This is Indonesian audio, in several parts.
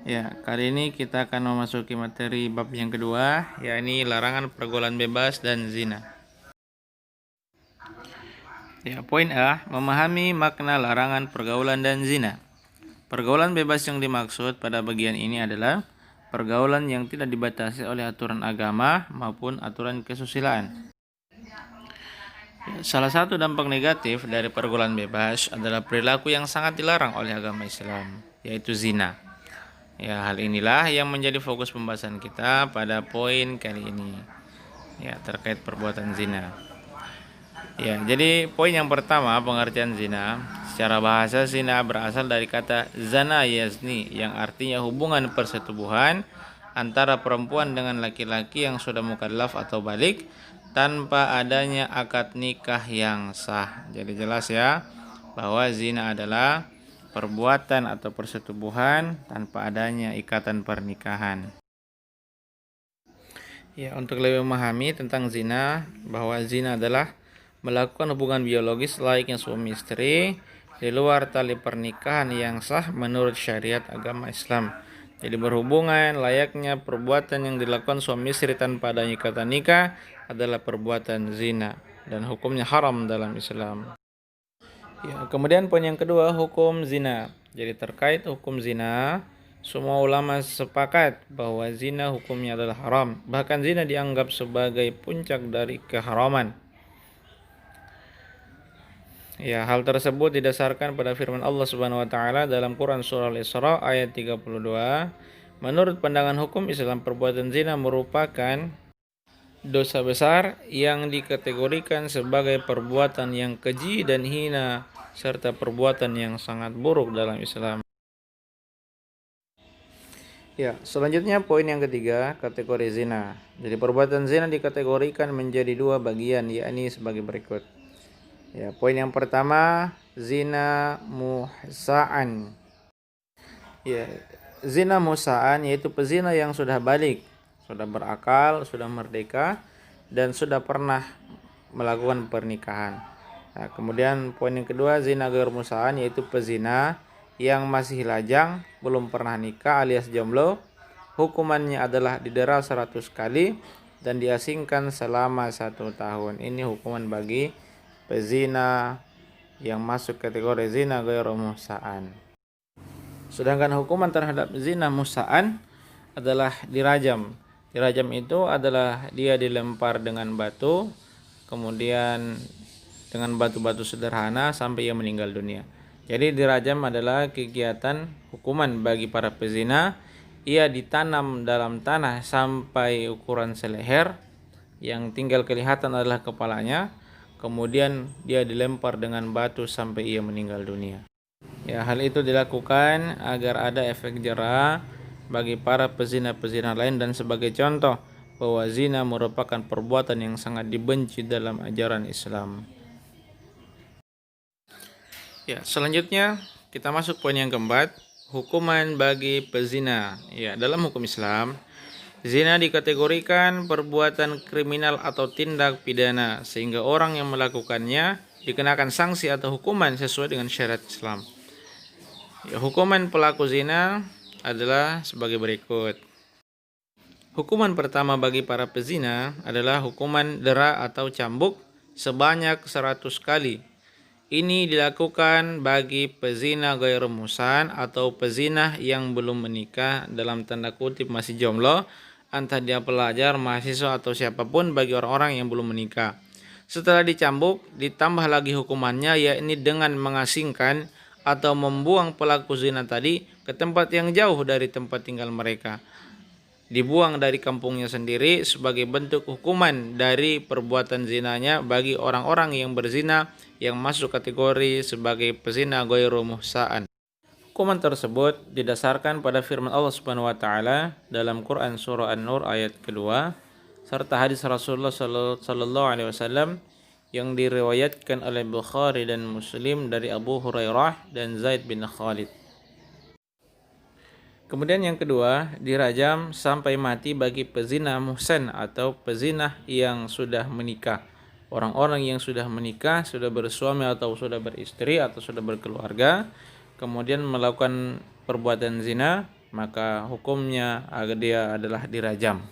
Ya, kali ini kita akan memasuki materi bab yang kedua, yakni larangan pergaulan bebas dan zina. Ya, poin A, memahami makna larangan pergaulan dan zina. Pergaulan bebas yang dimaksud pada bagian ini adalah pergaulan yang tidak dibatasi oleh aturan agama maupun aturan kesusilaan. Salah satu dampak negatif dari pergaulan bebas adalah perilaku yang sangat dilarang oleh agama Islam, yaitu zina. Ya, hal inilah yang menjadi fokus pembahasan kita pada poin kali ini. Ya, terkait perbuatan zina. Ya, jadi poin yang pertama, pengertian zina. Secara bahasa, zina berasal dari kata zana yazni, yang artinya hubungan persetubuhan antara perempuan dengan laki-laki yang sudah mukallaf atau balik tanpa adanya akad nikah yang sah. Jadi jelas ya bahwa zina adalah perbuatan atau persetubuhan tanpa adanya ikatan pernikahan. Ya, untuk lebih memahami tentang zina, bahwa zina adalah melakukan hubungan biologis layaknya suami istri di luar tali pernikahan yang sah menurut syariat agama Islam. Jadi berhubungan layaknya perbuatan yang dilakukan suami istri tanpa adanya ikatan nikah adalah perbuatan zina dan hukumnya haram dalam Islam. Ya, kemudian poin yang kedua, hukum zina. Jadi terkait hukum zina, semua ulama sepakat bahwa zina hukumnya adalah haram. Bahkan zina dianggap sebagai puncak dari keharaman. Ya, hal tersebut didasarkan pada firman Allah Subhanahu wa taala dalam Quran surah Al-Isra ayat 32. Menurut pandangan hukum Islam, perbuatan zina merupakan dosa besar yang dikategorikan sebagai perbuatan yang keji dan hina serta perbuatan yang sangat buruk dalam Islam. Ya, selanjutnya poin yang ketiga, kategori zina. Jadi perbuatan zina dikategorikan menjadi dua bagian, yakni sebagai berikut. Ya, poin yang pertama, zina muhsa'an. Ya, zina muhsa'an yaitu pezina yang sudah balik, sudah berakal, sudah merdeka, dan sudah pernah melakukan pernikahan. Nah, kemudian poin yang kedua, zina ghair musa'an yaitu pezina yang masih lajang, belum pernah nikah alias jomblo. Hukumannya adalah didera 100 kali dan diasingkan selama 1 tahun. Ini hukuman bagi pezina yang masuk kategori zina ghair musa'an. Sedangkan hukuman terhadap zina musa'an adalah dirajam. Dirajam itu adalah dia dilempar dengan batu, kemudian dengan batu-batu sederhana sampai ia meninggal dunia. Jadi dirajam adalah kegiatan hukuman bagi para pezina. Ia ditanam dalam tanah sampai ukuran seleher, yang tinggal kelihatan adalah kepalanya. Kemudian dia dilempar dengan batu sampai ia meninggal dunia. Ya, hal itu dilakukan agar ada efek jera bagi para pezina-pezina lain dan sebagai contoh bahwa zina merupakan perbuatan yang sangat dibenci dalam ajaran Islam. Ya, selanjutnya kita masuk poin yang keempat, hukuman bagi pezina. Ya, dalam hukum Islam, zina dikategorikan perbuatan kriminal atau tindak pidana sehingga orang yang melakukannya dikenakan sanksi atau hukuman sesuai dengan syariat Islam. Ya, hukuman pelaku zina adalah sebagai berikut. Hukuman pertama bagi para pezina adalah hukuman dera atau cambuk sebanyak 100 kali. Ini dilakukan bagi pezina ghair musan atau pezina yang belum menikah, dalam tanda kutip masih jomblo, entah dia pelajar, mahasiswa atau siapapun bagi orang-orang yang belum menikah. Setelah dicambuk, ditambah lagi hukumannya, yakni dengan mengasingkan atau membuang pelaku zina tadi ke tempat yang jauh dari tempat tinggal mereka. Dibuang dari kampungnya sendiri sebagai bentuk hukuman dari perbuatan zinanya bagi orang-orang yang berzina yang masuk kategori sebagai pezina ghairu muhsa'an. Hukuman tersebut didasarkan pada firman Allah Subhanahu wa taala dalam Quran surah An-Nur ayat kedua serta hadis Rasulullah sallallahu alaihi wasallam yang diriwayatkan oleh Bukhari dan Muslim dari Abu Hurairah dan Zaid bin Khalid. Kemudian yang kedua, dirajam sampai mati bagi pezina muhsan atau pezina yang sudah menikah. Orang-orang yang sudah menikah, sudah bersuami atau sudah beristri atau sudah berkeluarga, kemudian melakukan perbuatan zina, maka hukumnya agar dia adalah dirajam.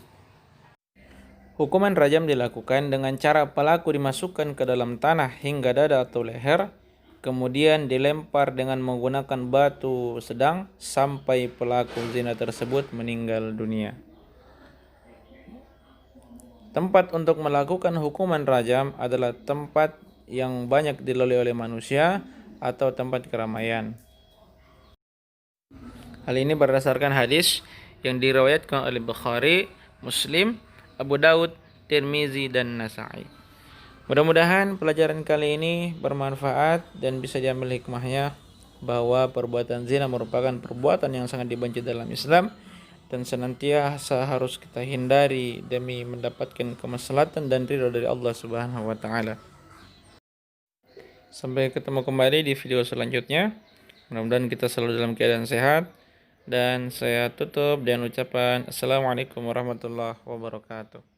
Hukuman rajam dilakukan dengan cara pelaku dimasukkan ke dalam tanah hingga dada atau leher, kemudian dilempar dengan menggunakan batu sedang sampai pelaku zina tersebut meninggal dunia. Tempat untuk melakukan hukuman rajam adalah tempat yang banyak dilalui oleh manusia atau tempat keramaian. Hal ini berdasarkan hadis yang diriwayatkan oleh Bukhari, Muslim, Abu Daud, Tirmizi, dan Nasa'i. Mudah-mudahan pelajaran kali ini bermanfaat dan bisa diambil hikmahnya bahwa perbuatan zina merupakan perbuatan yang sangat dibenci dalam Islam dan senantiasa harus kita hindari demi mendapatkan kemaslahatan dan ridha dari Allah Subhanahu wa taala. Sampai ketemu kembali di video selanjutnya. Mudah-mudahan kita selalu dalam keadaan sehat, dan saya tutup dengan ucapan Assalamualaikum warahmatullahi wabarakatuh.